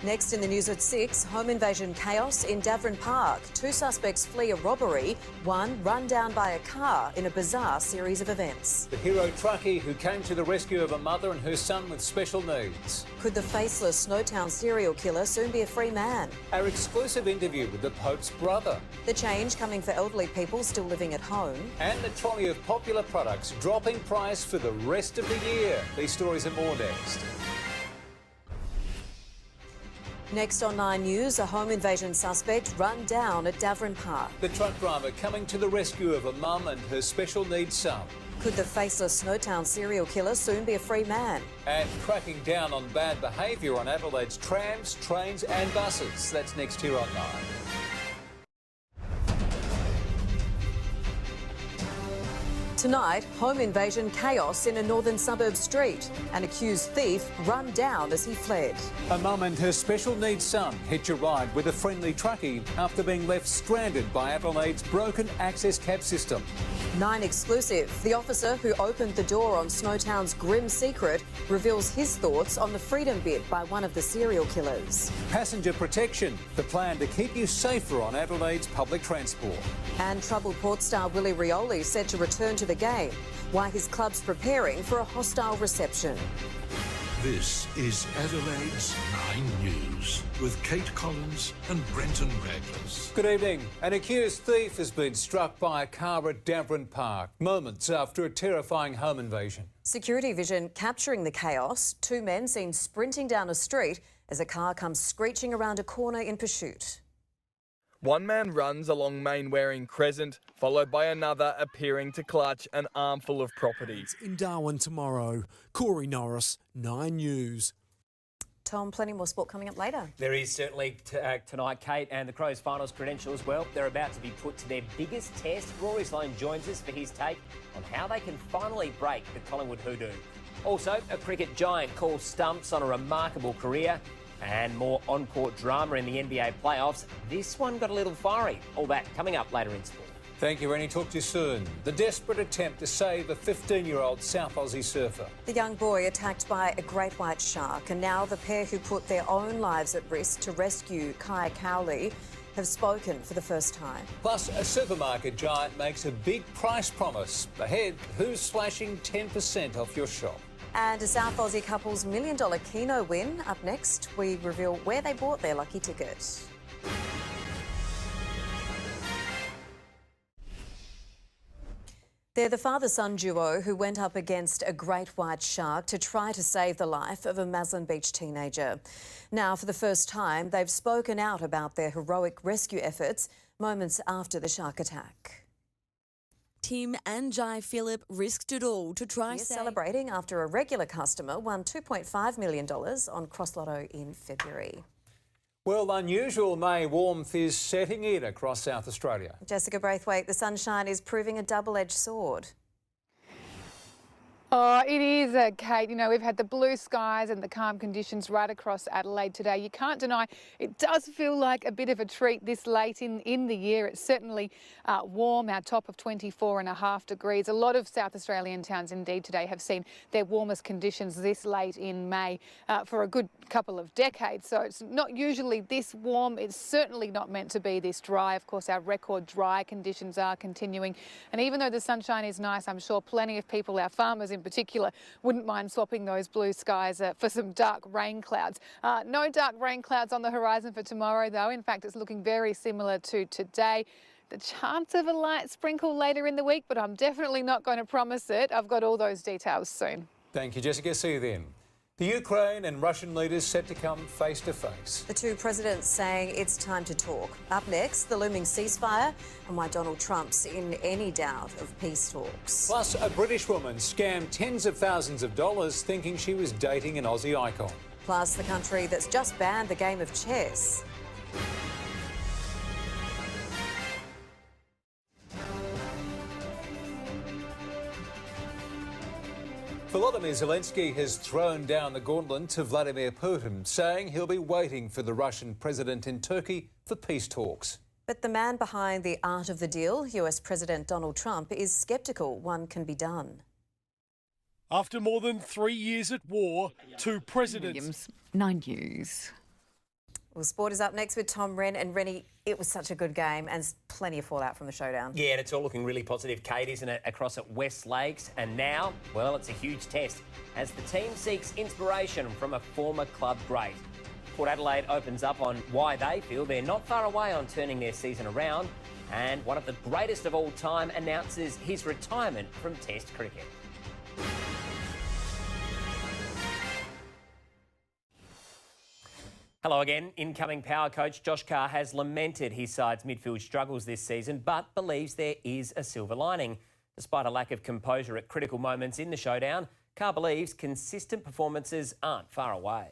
Next in the news at 6, home invasion chaos in Davern Park. 2 suspects flee a robbery, one run down by a car in a bizarre series of events. The hero truckie who came to the rescue of a mother and her son with special needs. Could the faceless Snowtown serial killer soon be a free man? Our exclusive interview with the Pope's brother. The change coming for elderly people still living at home. And the trolley of popular products dropping price for the rest of the year. These stories and more next. Next on 9 News, a home invasion suspect run down at Davern Park. The truck driver coming to the rescue of a mum and her special needs son. Could the faceless Snowtown serial killer soon be a free man? And cracking down on bad behaviour on Adelaide's trams, trains and buses. That's next here on 9. Tonight, home invasion chaos in a northern suburb street. An accused thief run down as he fled. A mum and her special needs son hitch a ride with a friendly truckie after being left stranded by Adelaide's broken access cab system. 9 exclusive. The officer who opened the door on Snowtown's grim secret reveals his thoughts on the freedom bid by one of the serial killers. Passenger protection, the plan to keep you safer on Adelaide's public transport. And troubled Port star Willie Rioli said to return to the game, why his club's preparing for a hostile reception. This is Adelaide's 9 News with Kate Collins and Brenton Ragless. Good evening. An accused thief has been struck by a car at Davern Park moments after a terrifying home invasion. Security vision capturing the chaos. 2 men seen sprinting down a street as a car comes screeching around a corner in pursuit. One man runs along Mainwaring Crescent, followed by another appearing to clutch an armful of properties. In Darwin tomorrow, Corey Norris, 9 News. Tom, plenty more sport coming up later. There is certainly tonight, Kate, and the Crows finals credentials, well, they're about to be put to their biggest test. Rory Sloane joins us for his take on how they can finally break the Collingwood hoodoo. Also, a cricket giant calls stumps on a remarkable career. And more on-court drama in the NBA playoffs. This one got a little fiery. All that coming up later in sport. Thank you, Rennie. Talk to you soon. The desperate attempt to save a 15-year-old South Aussie surfer. The young boy attacked by a great white shark, and now the pair who put their own lives at risk to rescue Kai Cowley have spoken for the first time. Plus, a supermarket giant makes a big price promise. Ahead, who's slashing 10% off your shop? And a South Aussie couple's $1 million Keno win. Up next, we reveal where they bought their lucky ticket. They're the father-son duo who went up against a great white shark to try to save the life of a Maslin Beach teenager. Now, for the first time, they've spoken out about their heroic rescue efforts moments after the shark attack. Tim and Jai Phillip risked it all to try celebrating after a regular customer won $2.5 million on Cross Lotto in February. Well, unusual May warmth is setting in across South Australia. Jessica Baithewaite, the sunshine is proving a double-edged sword. Oh, it is, Kate. You know, we've had the blue skies and the calm conditions right across Adelaide today. You can't deny it does feel like a bit of a treat this late in the year. It's certainly warm, our top of 24.5 degrees. A lot of South Australian towns indeed today have seen their warmest conditions this late in May for a good couple of decades. So it's not usually this warm. It's certainly not meant to be this dry. Of course, our record dry conditions are continuing. And even though the sunshine is nice, I'm sure plenty of people, our farmers in particular, wouldn't mind swapping those blue skies for some dark rain clouds. No dark rain clouds on the horizon for tomorrow, though. In fact, it's looking very similar to today. The chance of a light sprinkle later in the week, but I'm definitely not going to promise it. I've got all those details soon. Thank you, Jessica. See you then. The Ukraine and Russian leaders set to come face to face. The two presidents saying it's time to talk. Up next, the looming ceasefire and why Donald Trump's in any doubt of peace talks. Plus, a British woman scammed tens of thousands of dollars thinking she was dating an Aussie icon. Plus, the country that's just banned the game of chess. Volodymyr Zelensky has thrown down the gauntlet to Vladimir Putin, saying he'll be waiting for the Russian president in Turkey for peace talks. But the man behind the art of the deal, US President Donald Trump, is sceptical one can be done. After more than 3 years at war, two presidents... Williams, 9 News. Well, sport is up next with Tom Rhen. And Rennie, it was such a good game and plenty of fallout from the showdown. Yeah, and it's all looking really positive, Kate, isn't it, across at West Lakes? And now, well, it's a huge test as the team seeks inspiration from a former club great. Port Adelaide opens up on why they feel they're not far away on turning their season around, and one of the greatest of all time announces his retirement from Test cricket. Hello again. Incoming power coach Josh Carr has lamented his side's midfield struggles this season, but believes there is a silver lining. Despite a lack of composure at critical moments in the showdown, Carr believes consistent performances aren't far away.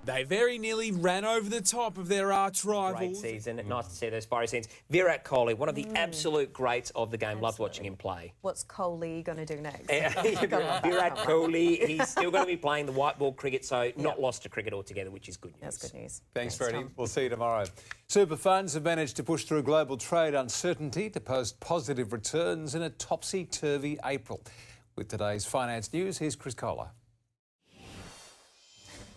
They very nearly ran over the top of their arch rivals. Great season. Nice to see those fiery scenes. Virat Kohli, one of the absolute greats of the game. Loved watching him play. What's Kohli going to do next? Virat Kohli, he's still going to be playing the white ball cricket, so not lost to cricket altogether, which is good news. That's good news. Thanks, Freddie. We'll see you tomorrow. Super funds have managed to push through global trade uncertainty to post positive returns in a topsy-turvy April. With today's finance news, here's Chris Kohler.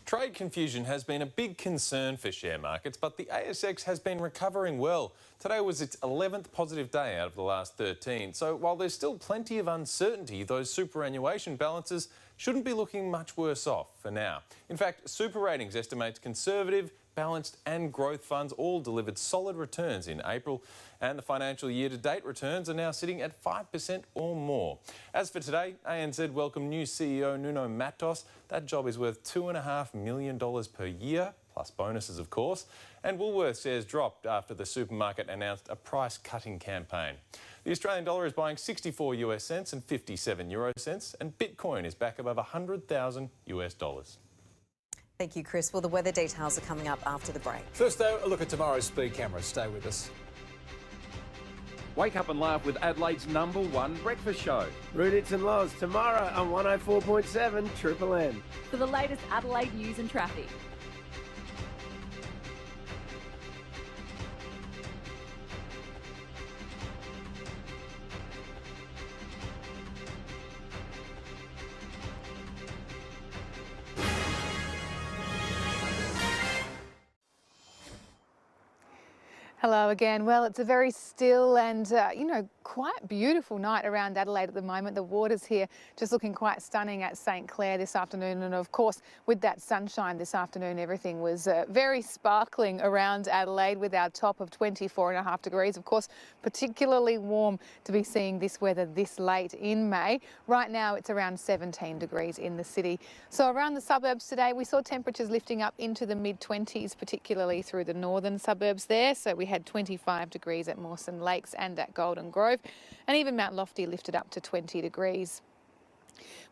Trade confusion has been a big concern for share markets, but the ASX has been recovering well. Today was its 11th positive day out of the last 13. So while there's still plenty of uncertainty, those superannuation balances shouldn't be looking much worse off for now. In fact, Super Ratings estimates conservative, balanced and growth funds all delivered solid returns in April, and the financial year-to-date returns are now sitting at 5% or more. As for today, ANZ welcomed new CEO Nuno Matos. That job is worth $2.5 million per year, plus bonuses of course, and Woolworths shares dropped after the supermarket announced a price-cutting campaign. The Australian dollar is buying 64 US cents and 57 euro cents, and Bitcoin is back above 100,000 US dollars. Thank you, Chris. Well, the weather details are coming up after the break. First, though, a look at tomorrow's speed cameras. Stay with us. Wake up and laugh with Adelaide's #1 breakfast show. Rudits and Laws tomorrow on 104.7 Triple M. For the latest Adelaide news and traffic. Hello again. Well, it's a very still and, quite beautiful night around Adelaide at the moment. The waters here just looking quite stunning at St Clair this afternoon. And of course, with that sunshine this afternoon, everything was very sparkling around Adelaide with our top of 24.5 degrees. Of course, particularly warm to be seeing this weather this late in May. Right now, it's around 17 degrees in the city. So around the suburbs today, we saw temperatures lifting up into the mid-20s, particularly through the northern suburbs there. So we had 25 degrees at Mawson Lakes and at Golden Grove, and even Mount Lofty lifted up to 20 degrees.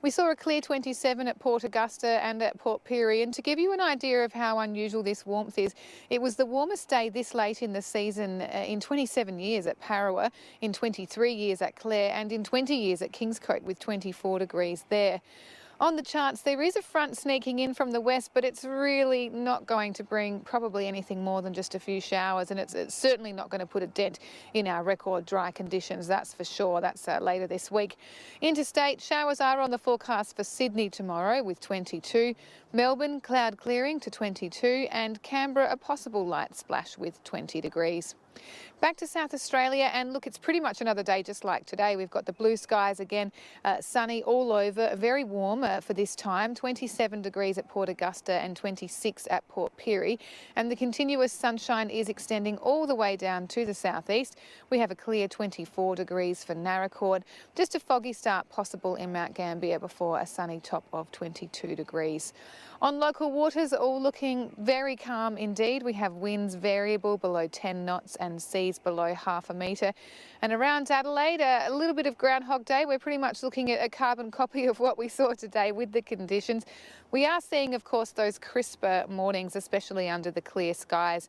We saw a clear 27 at Port Augusta and at Port Pirie, and to give you an idea of how unusual this warmth is, it was the warmest day this late in the season in 27 years at Parawa, in 23 years at Clare and in 20 years at Kingscote with 24 degrees there. On the charts, there is a front sneaking in from the west, but it's really not going to bring probably anything more than just a few showers, and it's certainly not going to put a dent in our record dry conditions, that's for sure. That's later this week. Interstate, showers are on the forecast for Sydney tomorrow with 22, Melbourne, cloud clearing to 22, and Canberra, a possible light splash with 20 degrees. Back to South Australia, and look, it's pretty much another day just like today. We've got the blue skies again, sunny all over, very warm for this time, 27 degrees at Port Augusta and 26 at Port Pirie. And the continuous sunshine is extending all the way down to the southeast. We have a clear 24 degrees for Narracord, just a foggy start possible in Mount Gambier before a sunny top of 22 degrees. On local waters, all looking very calm indeed. We have winds variable below 10 knots and seas below half a metre. And around Adelaide, a little bit of Groundhog Day. We're pretty much looking at a carbon copy of what we saw today with the conditions. We are seeing, of course, those crisper mornings, especially under the clear skies.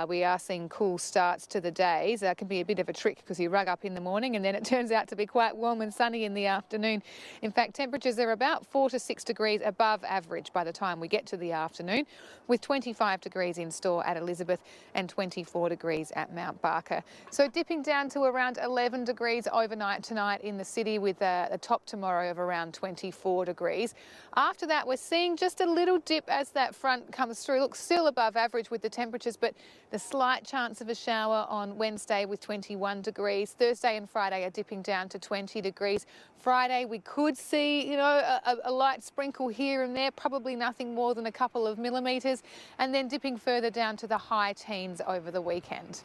We are seeing cool starts to the days. That can be a bit of a trick because you rug up in the morning and then it turns out to be quite warm and sunny in the afternoon. In fact, temperatures are about 4 to 6 degrees above average by the time we get to the afternoon, with 25 degrees in store at Elizabeth and 24 degrees at Mount Mount Barker. So dipping down to around 11 degrees overnight tonight in the city, with a top tomorrow of around 24 degrees. After that, we're seeing just a little dip as that front comes through. Looks still above average with the temperatures, but the slight chance of a shower on Wednesday with 21 degrees. Thursday and Friday are dipping down to 20 degrees. Friday, we could see, a light sprinkle here and there, probably nothing more than a couple of millimetres, and then dipping further down to the high teens over the weekend.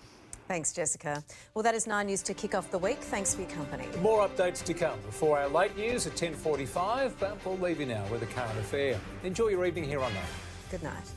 Thanks, Jessica. Well, that is 9 News to kick off the week. Thanks for your company. More updates to come before our late news at 10:45, but we'll leave you now with a current affair. Enjoy your evening here on 9. Good night.